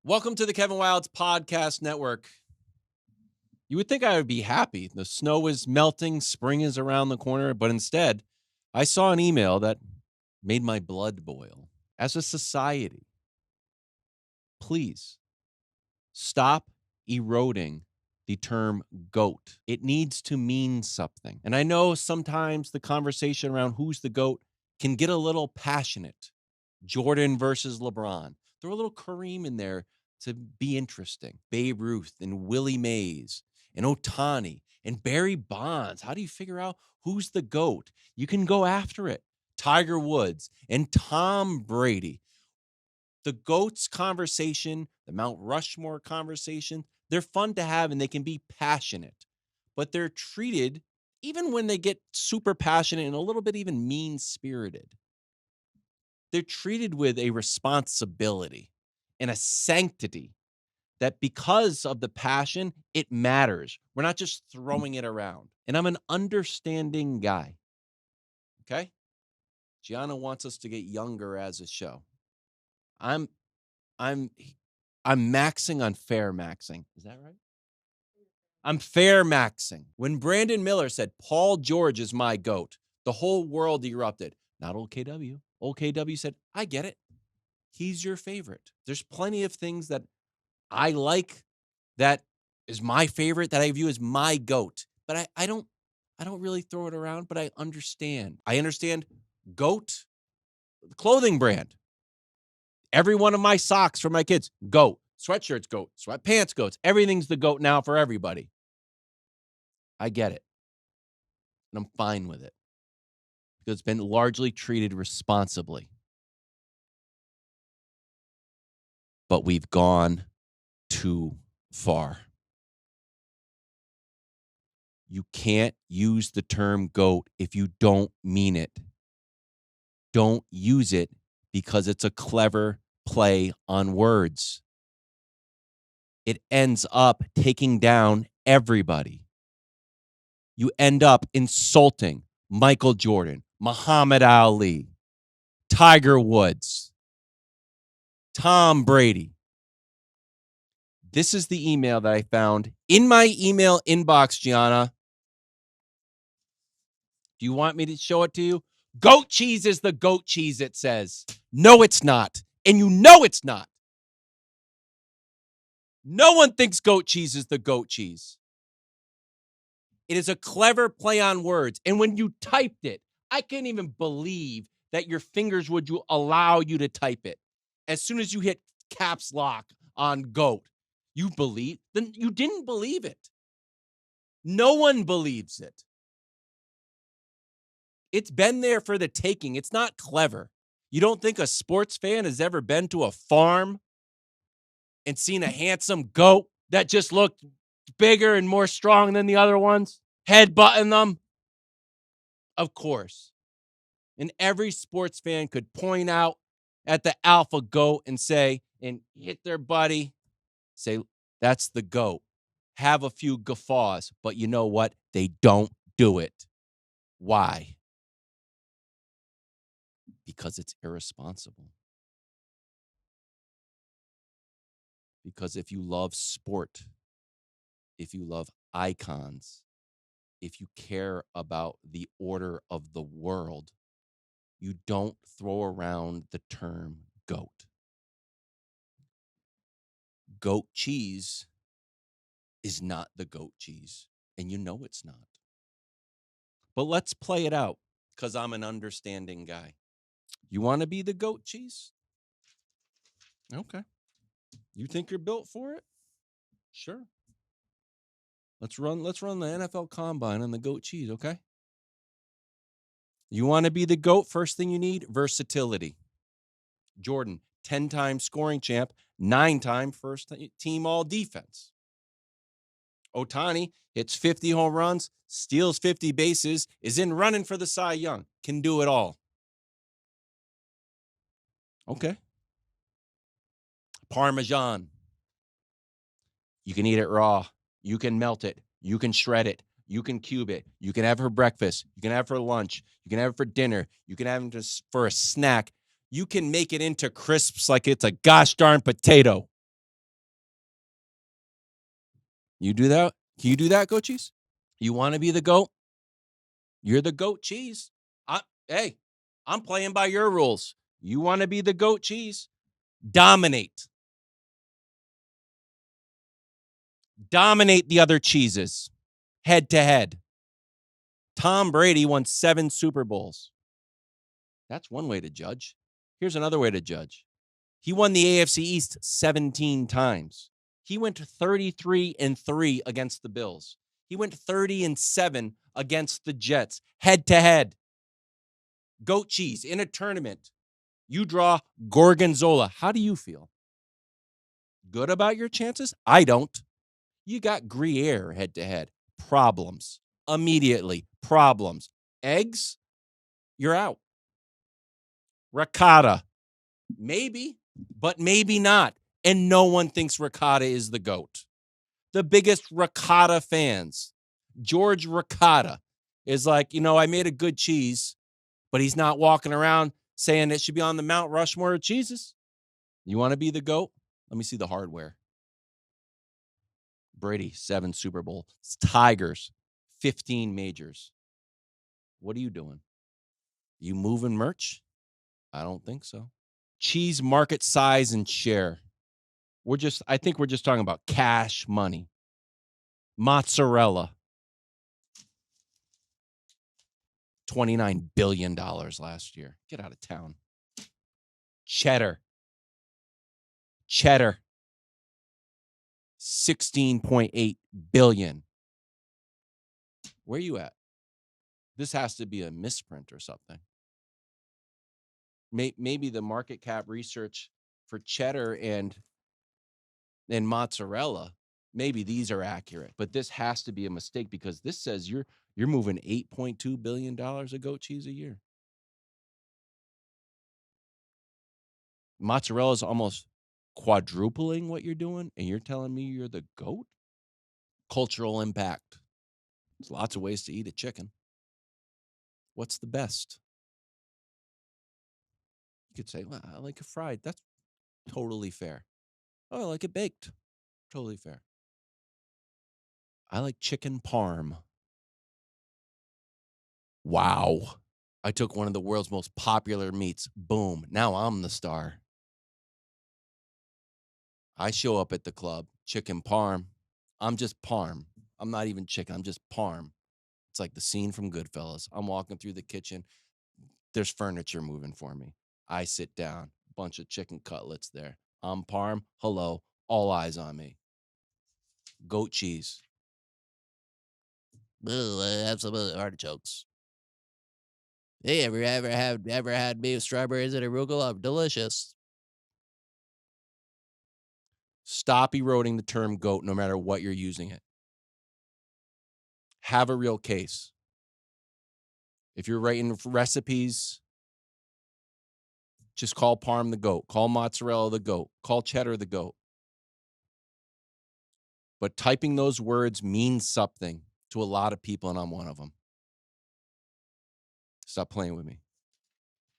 Welcome to the Kevin Wildes Podcast Network. You would think I would be happy. The snow is melting, spring is around the corner, but instead, I saw an email that made my blood boil. As a society, please stop eroding the term GOAT. It needs to mean something. And I know sometimes the conversation around who's the GOAT can get a little passionate. Jordan versus LeBron. Throw a little Kareem in there to be interesting. Babe Ruth and Willie Mays and Ohtani and Barry Bonds. How do you figure out who's the GOAT? You can go after it. Tiger Woods and Tom Brady. The GOATs conversation, the Mount Rushmore conversation, they're fun to have and they can be passionate. But they're treated, even when they get super passionate and a little bit even mean-spirited, they're treated with a responsibility and a sanctity that because of the passion, it matters. We're not just throwing it around. And I'm an understanding guy. Okay? Gianna wants us to get younger as a show. I'm maxing on fair maxing. Is that right? I'm fair maxing. When Brandon Miller said, Paul George is my GOAT, the whole world erupted. Not old KW. Old KW said, I get it. He's your favorite. There's plenty of things that I like that is my favorite that I view as my GOAT. But I don't really throw it around, but I understand. I understand GOAT, the clothing brand. Every one of my socks for my kids, GOAT. Sweatshirts, GOAT. Sweatpants, GOATs. Everything's the GOAT now for everybody. I get it. And I'm fine with it. Because it's been largely treated responsibly. But we've gone too far. You can't use the term GOAT if you don't mean it. Don't use it because it's a clever play on words. It ends up taking down everybody. You end up insulting Michael Jordan, Muhammad Ali, Tiger Woods, Tom Brady. This is the email that I found in my email inbox, Gianna. Do you want me to show it to you? Goat cheese is the goat cheese, it says. No, it's not. And you know it's not. No one thinks goat cheese is the goat cheese. It is a clever play on words. And when you typed it, I can't even believe that your fingers would allow you to type it. As soon as you hit caps lock on GOAT, you didn't believe it. No one believes it. It's been there for the taking. It's not clever. You don't think a sports fan has ever been to a farm and seen a handsome goat that just looked bigger and more strong than the other ones, headbutting them? Of course. And every sports fan could point out at the alpha goat and say, and hit their buddy, say, that's the GOAT. Have a few guffaws, but you know what? They don't do it. Why? Because it's irresponsible. Because if you love sport, if you love icons, if you care about the order of the world, you don't throw around the term GOAT. Goat cheese is not the goat cheese, and you know it's not. But let's play it out, because I'm an understanding guy. You want to be the goat cheese? Okay. You think you're built for it? Sure. Let's run the NFL Combine on the goat cheese, okay? You want to be the GOAT? First thing you need, versatility. Jordan, 10-time scoring champ, 9-time first team all defense. Ohtani hits 50 home runs, steals 50 bases, is in running for the Cy Young, can do it all. Okay. Parmesan. You can eat it raw. You can melt it. You can shred it. You can cube it. You can have it for breakfast. You can have it for lunch. You can have it for dinner. You can have it for a snack. You can make it into crisps like it's a gosh darn potato. You do that? Can you do that, goat cheese? You want to be the goat? You're the goat cheese. Hey, I'm playing by your rules. You want to be the goat cheese? Dominate. Dominate the other cheeses head to head. Tom Brady won 7 Super Bowls. That's one way to judge. Here's another way to judge. He won the AFC East 17 times. He went 33-3 against the Bills. He went 30-7 against the Jets, head to head. Goat cheese in a tournament. You draw Gorgonzola. How do you feel? Good about your chances? I don't. You got Gruyere head to head. Problems. Immediately. Problems. Eggs? You're out. Ricotta. Maybe, but maybe not. And no one thinks ricotta is the GOAT. The biggest ricotta fans. George Ricotta is like, I made a good cheese, but he's not walking around saying it should be on the Mount Rushmore of cheeses. You want to be the GOAT? Let me see the hardware. Brady, 7 Super Bowl. Tigers, 15 majors. What are you doing? You moving merch? I don't think so. Cheese market size and share. I think we're just talking about cash money. Mozzarella. $29 billion last year. Get out of town. Cheddar. 16.8 billion. Where are you at? This has to be a misprint or something. Maybe the market cap research for cheddar and mozzarella, maybe these are accurate, but this has to be a mistake because this says you're moving $8.2 billion of goat cheese a year. Mozzarella is almost quadrupling what you're doing, and you're telling me you're the GOAT? Cultural impact. There's lots of ways to eat a chicken. What's the best? You could say, well, I like it fried. That's totally fair. Oh, I like it baked. Totally fair. I like chicken parm. Wow. I took one of the world's most popular meats. Boom. Now I'm the star. I show up at the club, chicken parm. I'm just parm. I'm not even chicken. I'm just parm. It's like the scene from Goodfellas. I'm walking through the kitchen. There's furniture moving for me. I sit down. Bunch of chicken cutlets there. I'm parm. Hello. All eyes on me. Goat cheese. Ooh, I have some artichokes. Hey, ever had beef strawberries and arugula? Delicious. Stop eroding the term GOAT no matter what you're using it. Have a real case. If you're writing recipes, just call parm the GOAT. Call mozzarella the GOAT. Call cheddar the GOAT. But typing those words means something to a lot of people, and I'm one of them. Stop playing with me.